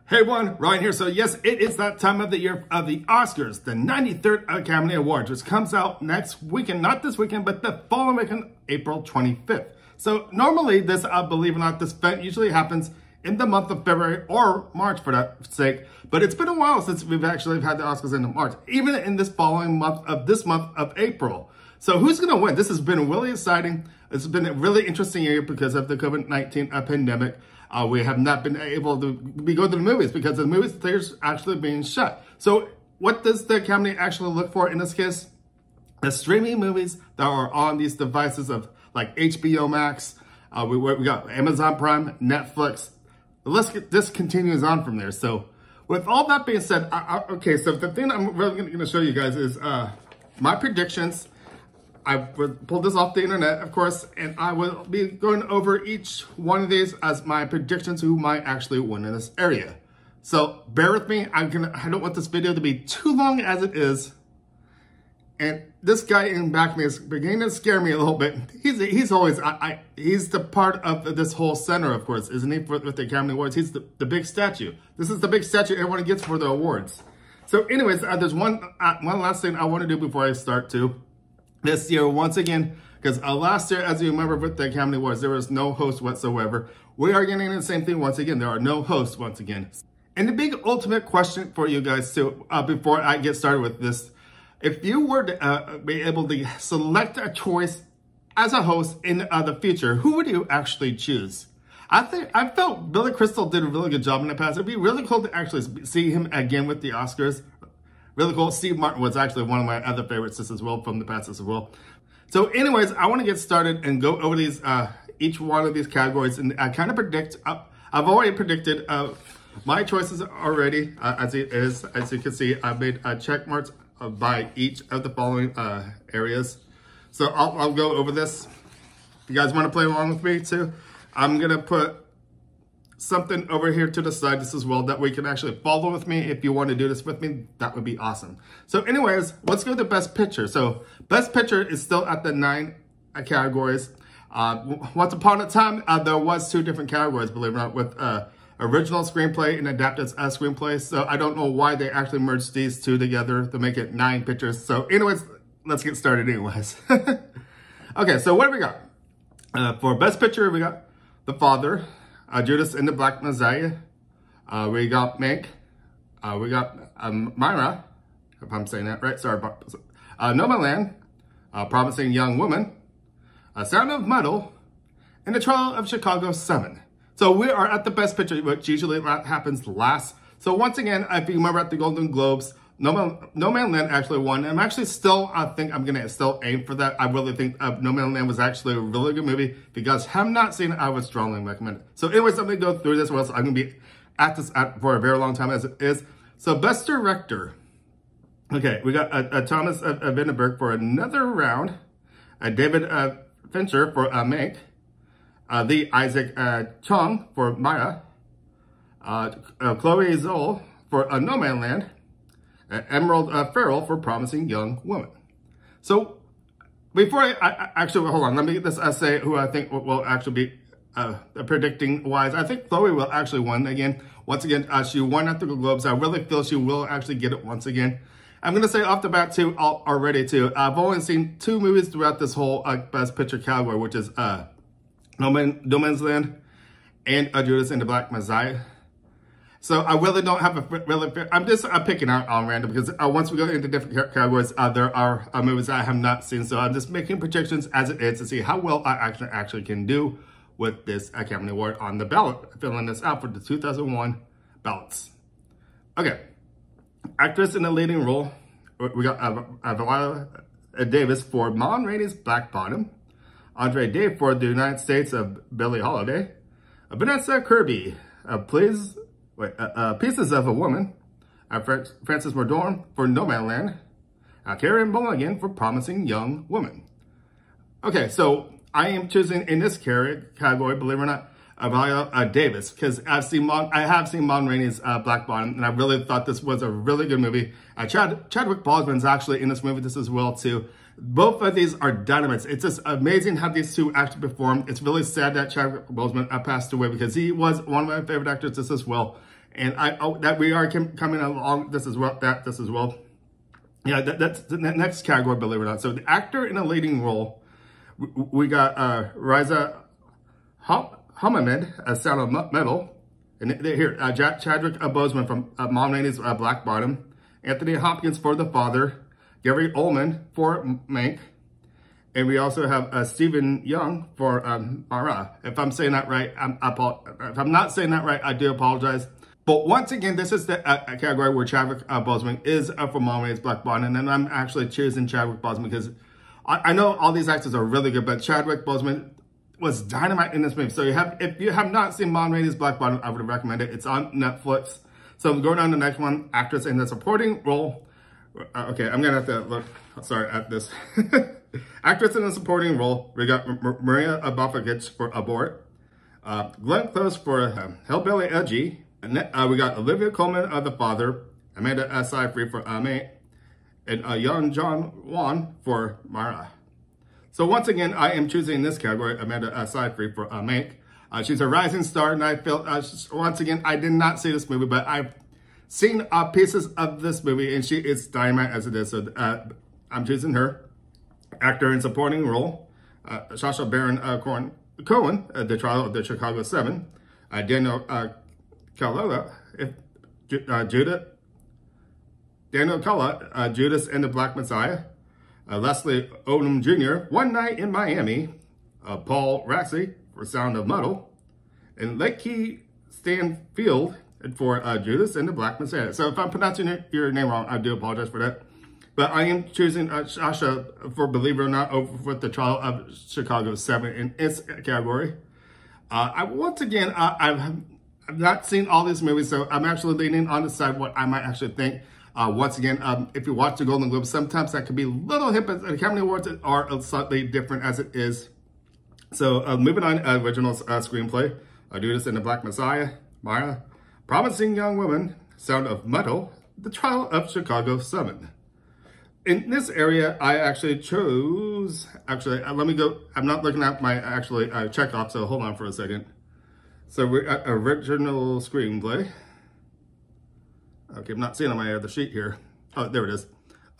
Hey everyone, Ryan here. So yes, it is that time of the year of the Oscars, the 93rd Academy Awards, which comes out next weekend, not this weekend, but the following weekend, April 25th. So normally this, believe it or not, this event usually happens in the month of February or March for that sake, but it's been a while since we've actually had the Oscars in March, even in this following month of April. So who's going to win? This has been really exciting. It's been a really interesting year because of the COVID-19 pandemic. We have not been able to go to the movies because the movie theaters actually being shut. So what does the Academy actually look for in this case? The streaming movies that are on these devices of like HBO Max, we got Amazon Prime, Netflix. This continues on from there. So with all that being said, okay, so the thing I'm really going to show you guys is my predictions. I pulled this off the internet, of course, and I will be going over each one of these as my predictions who might actually win in this area. So bear with me. I don't want this video to be too long as it is. And this guy in back of me is beginning to scare me a little bit. He's always, he's the part of this whole center, of course, isn't he, with the Academy Awards? He's the big statue. This is the big statue everyone gets for the awards. So anyways, there's one last thing I want to do before I start too. This year, once again, because last year, as you remember with the Academy Awards, there was no host whatsoever. We are getting the same thing once again. There are no hosts once again. And the big ultimate question for you guys too, before I get started with this, if you were to be able to select a choice as a host in the future, who would you actually choose? I felt Billy Crystal did a really good job in the past. It'd be really cool to actually see him again with the Oscars. Really cool. Steve Martin was actually one of my other favorites as well from the past as well. So anyways, I want to get started and go over these each one of these categories, and I kind of predict. I've already predicted my choices already. As you can see, I made check marks by each of the following areas. So I'll go over this. If you guys want to play along with me too, I'm gonna put something over here to the side just as well that we can actually follow with me. If you want to do this with me, that would be awesome. So anyways, let's go to Best Picture. So Best Picture is still at the 9 categories. Once upon a time, there was 2 different categories, believe it or not, with original screenplay and adapted screenplay. So I don't know why they actually merged these 2 together to make it 9 pictures. So anyways, let's get started anyways. Okay, so what do we got? For Best Picture, we got The Father, Judas and the Black Messiah. We got Mank. We got Myra, if I'm saying that right. Sorry. Nomadland, Promising Young Woman, Sound of Metal, and The Trial of Chicago 7. So we are at the Best Picture, which usually happens last. So once again, if you remember at the Golden Globes, Nomadland actually won. I'm actually still, I think I'm going to still aim for that. I really think Nomadland was actually a really good movie. If you guys have not seen it, I would strongly recommend it. So anyways, I'm going to go through this, or else I'm going to be at this for a very long time as it is. So Best Director. Okay, we got Thomas Vinterberg for Another Round. David Fincher for Mank. The Isaac Chung for Maya. Chloe Zhao for Nomadland. Emerald Farrell for Promising Young Woman. So before I actually, hold on, let me get this essay who I think will actually be predicting wise. I think Chloe will actually win again. Once again, she won at the Globes. I really feel she will actually get it once again. I'm going to say off the bat too, already too, I've only seen 2 movies throughout this whole Best Picture category, which is No Man's Land and Judas and the Black Messiah. So I really don't have I'm just picking out on random because once we go into different categories, there are movies I have not seen. So I'm just making projections as it is to see how well I actually can do with this Academy Award on the ballot, filling this out for the 2001 ballots. Okay, actress in the leading role, we got Viola Davis for Ma Rainey's Black Bottom, Andre Day for The United States of Billie Holiday, Vanessa Kirby Pieces of a Woman, Frances McDormand for Nomadland, Karen Mulligan for Promising Young Woman. Okay, so I am choosing in this category, believe it or not, Viola Davis, because I have seen Ma Rainey's Black Bottom, and I really thought this was a really good movie. Chadwick Boseman's actually in this movie this as well too. Both of these are dynamites. It's just amazing how these 2 actually performed. It's really sad that Chadwick Boseman passed away because he was one of my favorite actors as well. And that we are coming along this as well. This as well. Yeah, that's the next category, believe it or not. So the actor in a leading role, we got Riza Ahmed as Sound of Metal. And here, Chadwick Boseman from Mom Laney's Black Bottom. Anthony Hopkins for the father. Gary Oldman for Mank. And we also have Stephen Young for Mara. If I'm saying that right, if I'm not saying that right, I do apologize. But once again, this is the category where Chadwick Boseman is from Mom Laney's Black Bottom. And I'm actually choosing Chadwick Boseman because I know all these actors are really good, but Chadwick Boseman was dynamite in this movie. So if you have not seen Mom Laney's Black Bottom, I would recommend it. It's on Netflix. So I'm going on to the next one, actress in the supporting role. Okay, I'm gonna have to look, sorry, at this. Actress in a supporting role, we got Maria Bofagich for Abort, Glenn Close for Hellbilly Edgy, we got Olivia Colman the father, Amanda Seyfried for Mate, and Young John Wan for Mara. So once again, I am choosing this category, Amanda Seyfried for Mate. She's a rising star, and I feel, once again, I did not see this movie, but I've seen pieces of this movie, and she is dynamite as it is, so I'm choosing her. Actor in supporting role, Sacha Baron Cohen, The Trial of the Chicago 7, Daniel Kaluuya, Judas and the Black Messiah, Leslie Odom Jr., One Night in Miami, Paul Raci for Sound of Metal, and Lakeith Stanfield for Judas and the Black Messiah. So if I'm pronouncing your name wrong, I do apologize for that. But I am choosing Sasha for, believe it or not, over The Trial of Chicago 7 in its category. Once again, I've not seen all these movies, so I'm actually leaning on the side what I might actually think. Once again, if you watch the Golden Globes, sometimes that can be a little hip, but the Academy Awards are slightly different as it is. So moving on, original screenplay, Judas and the Black Messiah, Maya, Promising Young Woman, Sound of Metal, The Trial of Chicago 7. In this area, I actually chose, let me go, I'm not looking at my check off, so hold on for a second. So we're at original screenplay. Okay, I'm not seeing on my other sheet here. Oh, there it is.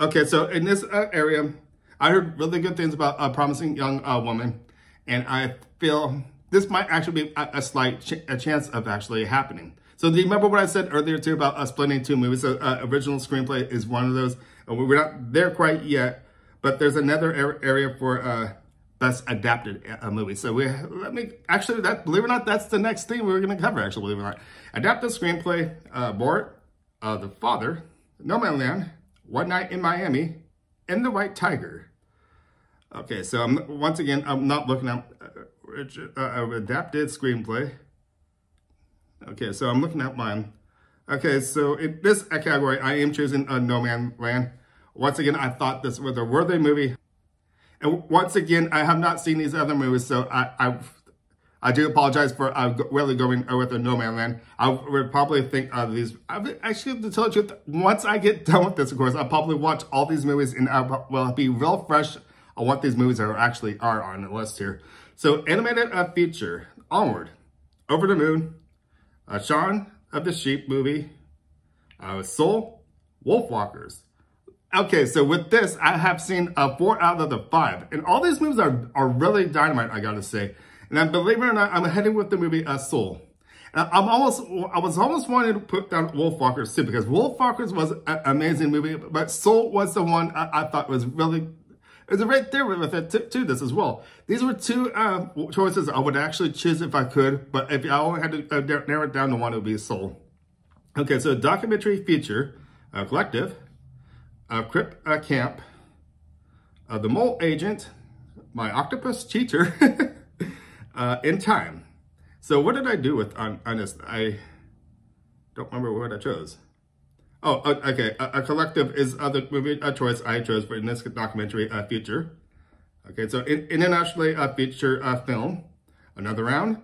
Okay, so in this area, I heard really good things about Promising Young Woman, and I feel this might actually be a slight chance of actually happening. So do you remember what I said earlier too about splitting two movies? So original screenplay is one of those. We're not there quite yet, but there's another area for best adapted movie. So believe it or not, that's the next thing we're going to cover. Actually, believe it or not, adapted screenplay, Borat, The Father, No Man's Land, One Night in Miami, and The White Tiger. Okay, so once again, I'm not looking at adapted screenplay. Okay, so I'm looking at mine. Okay, so in this category, I am choosing No Man's Land. Once again, I thought this was a worthy movie. And once again, I have not seen these other movies, so I do apologize for really going with a No Man's Land. I would probably think of these. Actually, to tell the truth, once I get done with this, of course, I'll probably watch all these movies and I'll be real fresh on what these movies are on the list here. So, animated feature, Onward, Over the Moon, Shaun of the Sheep movie, Soul, Wolfwalkers. Okay, so with this, I have seen 4 out of the 5. And all these movies are really dynamite, I gotta say. And I believe it or not, I'm heading with the movie Soul. And I was almost wanting to put down Wolfwalkers too, because Wolfwalkers was an amazing movie, but Soul was the one I thought was really, there's a right there with it to this as well. These were 2 choices I would actually choose if I could, but if I only had to narrow it down to one, it would be Soul. Okay, so documentary feature, Collective, Crip Camp, The Mole Agent, My Octopus Teacher, In Time. So what did I do with on this? I don't remember what I chose. Oh, okay. A Collective is the movie choice I chose for in this documentary feature. Okay, so internationally feature film, Another Round,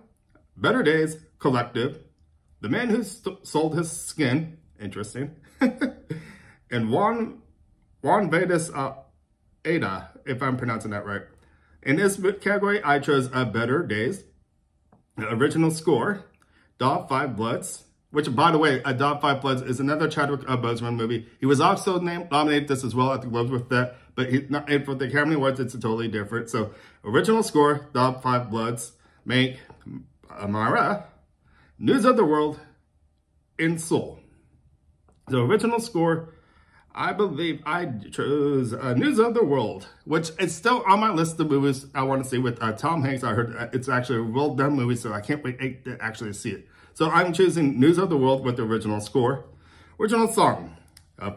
Better Days, Collective, The Man Who Sold His Skin, interesting, and Juan Vedas Ada, if I'm pronouncing that right. In this category, I chose Better Days, original score, Dog Five Bloods, which, by the way, Adopt Five Bloods is another Chadwick Boseman movie. He was also nominated this as well at the Globes with that, but for the Academy Awards, it's totally different. So, original score, Adopt Five Bloods, make Amara, News of the World, in Soul. The original score, I believe I chose News of the World, which is still on my list of movies I want to see with Tom Hanks. I heard it's actually a well done movie, so I can't wait to actually see it. So I'm choosing News of the World with the original score. Original song,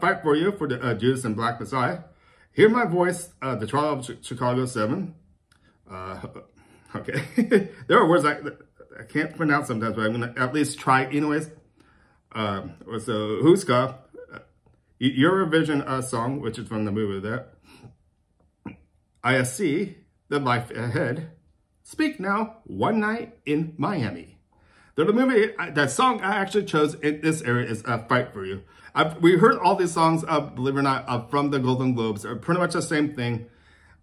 Fight For You for the Judas and Black Messiah. Hear My Voice, The Trial of Chicago 7. Okay, there are words I can't pronounce sometimes, but I'm going to at least try anyways. So Huska, Eurovision song, which is from the movie that. ISC, The Life Ahead. Speak Now, One Night in Miami. The movie, that song I actually chose in this area is Fight For You. We heard all these songs, believe it or not, from the Golden Globes. They're pretty much the same thing,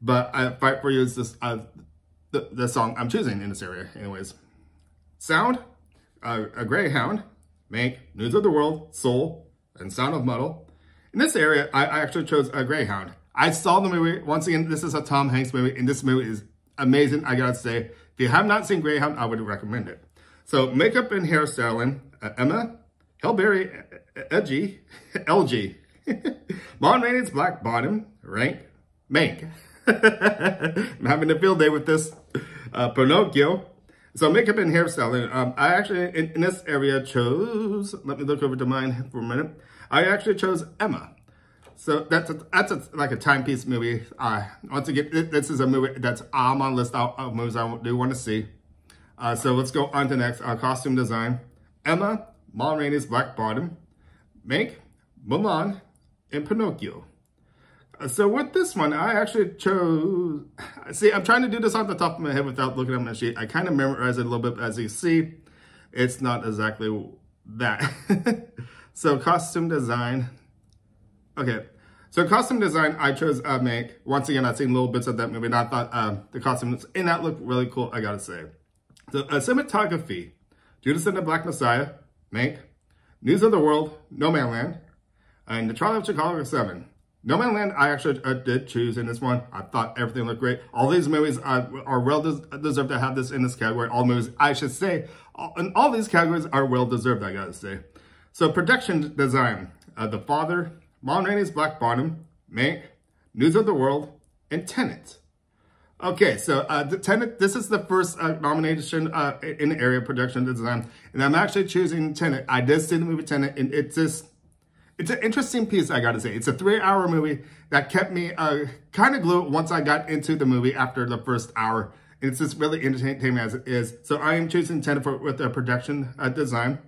but Fight For You is just, the song I'm choosing in this area anyways. Sound, A Greyhound, Mank, News of the World, Soul, and Sound of Metal. In this area, I actually chose A Greyhound. I saw the movie. Once again, this is a Tom Hanks movie, and this movie is amazing, I gotta say. If you have not seen Greyhound, I would recommend it. So, makeup and hairstyling, Emma, Hellberry, LG, Mon Rainey's Black Bottom, Mank. I'm having a field day with this. Pinocchio. So, makeup and hairstyling, I actually, in this area, chose, let me look over to mine for a minute. I actually chose Emma. So, that's like a timepiece movie. Once again, this is a movie that's on my list of movies I do want to see. So let's go on to next. Costume design. Emma, Mon Rainey's Black Bottom, Mank, Mulan, and Pinocchio. So with this one, I actually chose... See, I'm trying to do this off the top of my head without looking at my sheet. I kind of memorize it a little bit. As you see, it's not exactly that. So costume design. Okay. So costume design, I chose Mank. Once again, I've seen little bits of that movie, and I thought the costumes in that looked really cool, I gotta say. So, cinematography, Judas and the Black Messiah, Mank, News of the World, No Man Land, and The Trial of Chicago 7. No Man Land, I actually did choose in this one. I thought everything looked great. All these movies are well deserved to have this in this category. All movies, I should say, and all these categories are well deserved, I gotta say. So, production design, The Father, Mon Rainey's Black Bottom, Mank, News of the World, and Tenet. Okay, so Tenet, this is the first nomination in the area of production design, and I'm actually choosing Tenet. I did see the movie Tenet, and it's an interesting piece, I gotta say. It's a 3-hour movie that kept me kind of glued once I got into the movie after the first hour. It's just really entertaining as it is. So I am choosing Tenet with the production design.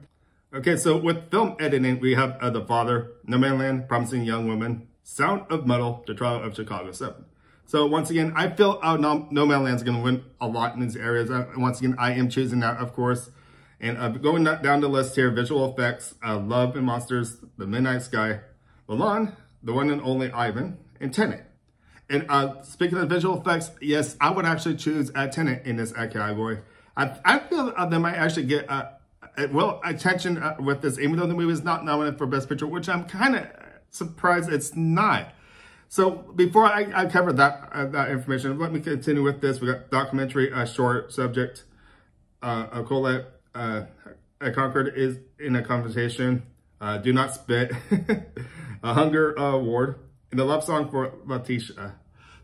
Okay, so with film editing, we have The Father, No Man Land, Promising Young Woman, Sound of Metal, The Trial of Chicago 7. So once again, I feel No Man Land is going to win a lot in these areas. Once again, I am choosing that, of course. And going down the list here, visual effects, Love and Monsters, The Midnight Sky, Mulan, The One and Only Ivan, and Tenet. And speaking of visual effects, yes, I would actually choose Tenet in this category. I feel they might actually get attention with this, even though the movie is not nominated for Best Picture, which I'm kind of surprised it's not. So before I cover that information, let me continue with this. We got documentary, short subject, Colette, Concord is in a conversation, Do Not Spit, a Hunger Award, and the love song for Letitia.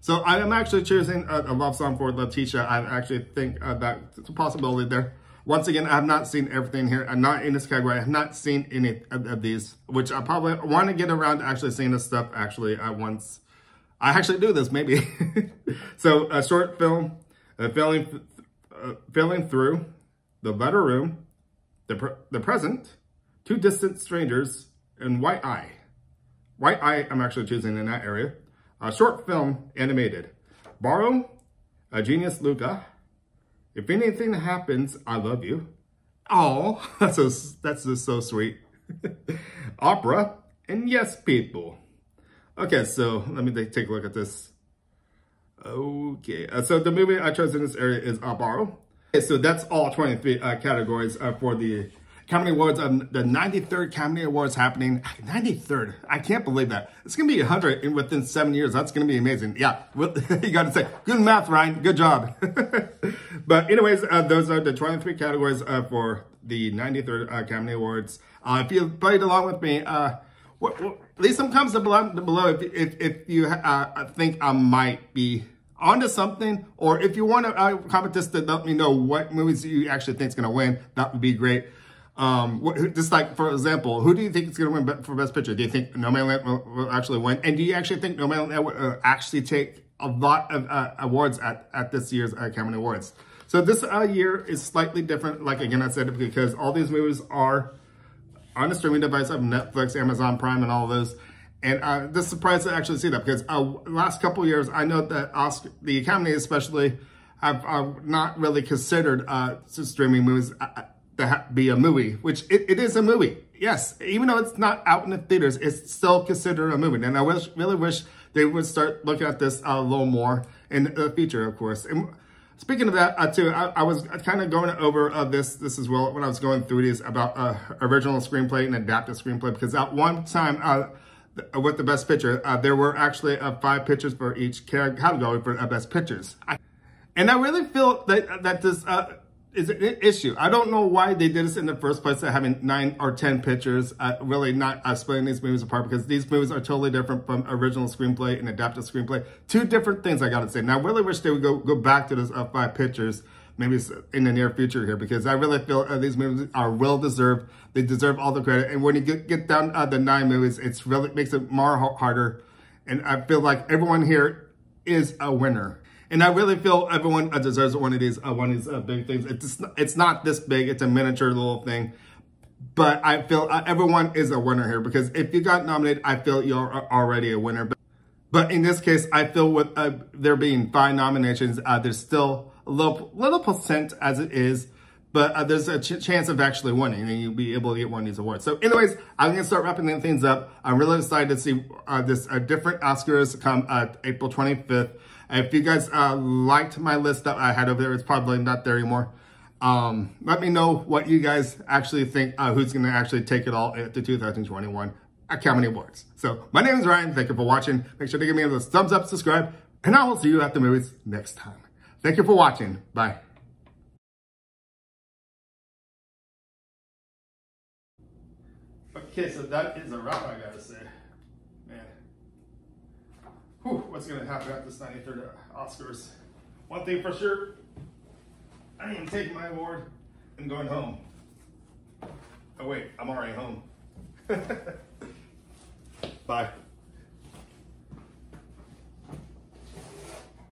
So I am actually choosing a love song for Letitia. I actually think that's a possibility there. Once again, I have not seen everything here. I'm not in this category. I have not seen any of these, which I probably want to get around to actually seeing this stuff actually once I actually do this, maybe. So a short film, Failing Through, The Letter Room, The Present, Two Distant Strangers, and White Eye. White Eye, I'm actually choosing in that area. A short film, animated. Borrow, A Genius Luca, If Anything Happens, I Love You. Oh, that's just so sweet. Opera, and Yes People. Okay, so let me take a look at this. Okay, so the movie I chose in this area is Borrow. Okay, so that's all 23 categories for the Academy Awards, the 93rd Academy Awards happening. 93rd. I can't believe that. It's going to be 100 within 7 years. That's going to be amazing. Yeah, well, you got to say, good math, Ryan. Good job. But anyways, those are the 23 categories for the 93rd Academy Awards. If you played along with me, leave some comments below if you think I might be onto something, or if you want to comment just to let me know what movies you actually think is going to win. That would be great. Just like, for example, who do you think is going to win for Best Picture? Do you think Nomadland will actually win? And do you actually think Nomadland will actually take a lot of awards at this year's Academy Awards? So this year is slightly different, like again I said, because all these movies are on the streaming device of Netflix, Amazon Prime, and all of those. And just surprised to actually see that, because last couple years, I know that the Academy especially have not really considered streaming movies to be a movie, which it is a movie. Yes, even though it's not out in the theaters, it's still considered a movie. And I really wish they would start looking at this a little more in the future, of course. And speaking of that, too, I was kind of going over this as well when I was going through these about original screenplay and adapted screenplay, because at one time, with the Best Picture, there were actually 5 pictures for each category for Best Pictures. And I really feel that this is an issue. I don't know why they did this in the first place, having 9 or 10 pictures, really not splitting these movies apart, because these movies are totally different from original screenplay and adapted screenplay. 2 different things, I gotta say. And I really wish they would go back to those 5 pictures, maybe in the near future here, because I really feel these movies are well deserved. They deserve all the credit. And when you get down the 9 movies, it's really makes it more harder. And I feel like everyone here is a winner. And I really feel everyone deserves one of these big things. It's not this big. It's a miniature little thing. But I feel everyone is a winner here, because if you got nominated, I feel you're already a winner. But in this case, I feel with there being 5 nominations, there's still a little percent as it is, but there's a chance of actually winning, and you'll be able to get one of these awards. So anyways, I'm going to start wrapping things up. I'm really excited to see this different Oscars come April 25th. If you guys liked my list that I had over there, it's probably not there anymore. Let me know what you guys actually think, who's going to actually take it all at the 2021 Academy Awards. So my name is Ryan. Thank you for watching. Make sure to give me a thumbs up, subscribe, and I will see you at the movies next time. Thank you for watching. Bye. Okay, so that is a wrap, I gotta say. Man. Whew, what's gonna happen at this 93rd Oscars? One thing for sure, I am taking my award and going home. Oh wait, I'm already home. Bye.